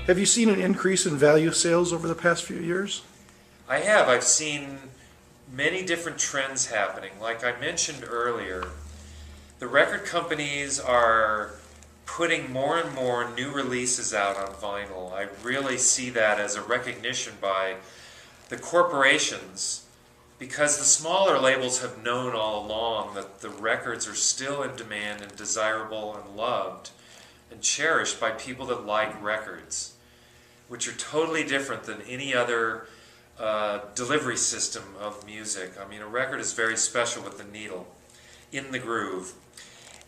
Have you seen an increase in value sales over the past few years? I have. I've seen many different trends happening. Like I mentioned earlier, the record companies are putting more and more new releases out on vinyl. I really see that as a recognition by the corporations, because the smaller labels have known all along that the records are still in demand and desirable and loved and cherished by people that like records, which are totally different than any other delivery system of music. I mean, a record is very special with the needle in the groove.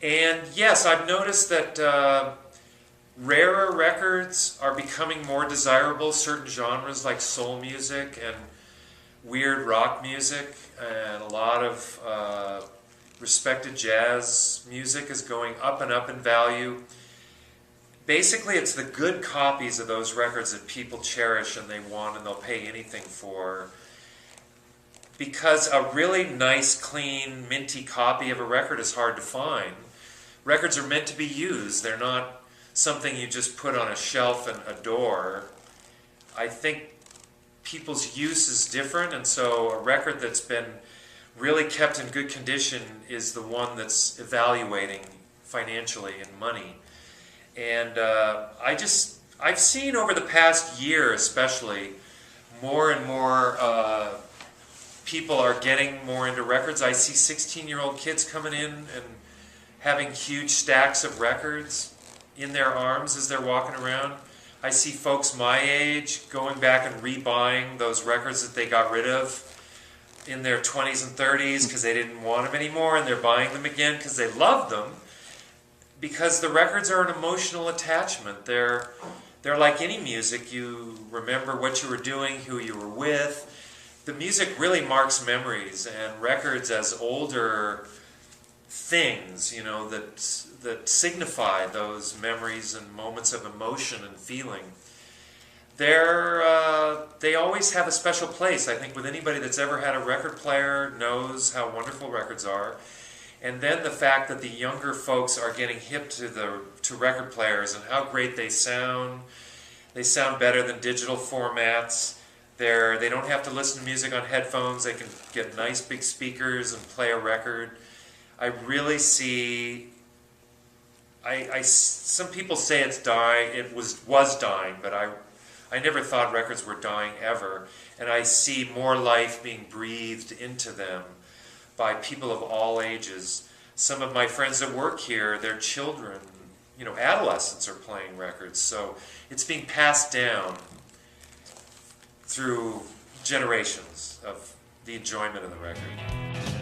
And yes, I've noticed that rarer records are becoming more desirable. Certain genres like soul music and weird rock music and a lot of respected jazz music is going up and up in value. Basically, it's the good copies of those records that people cherish and they want and they'll pay anything for. Because a really nice, clean, minty copy of a record is hard to find. Records are meant to be used. They're not something you just put on a shelf and adore. I think people's use is different, and so a record that's been really kept in good condition is the one that's evaluating financially in money. And I've seen over the past year especially, more and more people are getting more into records. I see 16-year-old kids coming in and having huge stacks of records in their arms as they're walking around. I see folks my age going back and rebuying those records that they got rid of in their 20s and 30s because they didn't want them anymore, and they're buying them again because they love them. Because the records are an emotional attachment. They're like any music. You remember what you were doing, who you were with. The music really marks memories, and records as older things, you know, that signify those memories and moments of emotion and feeling. They always have a special place. I think with anybody that's ever had a record player knows how wonderful records are. And then the fact that the younger folks are getting hip to record players and how great they sound. They sound better than digital formats. They don't have to listen to music on headphones. They can get nice big speakers and play a record. I really see. Some people say it's dying. It was dying, but I never thought records were dying ever. And I see more life being breathed into them by people of all ages. Some of my friends that work here, their children, you know, adolescents are playing records. So it's being passed down through generations of the enjoyment of the record.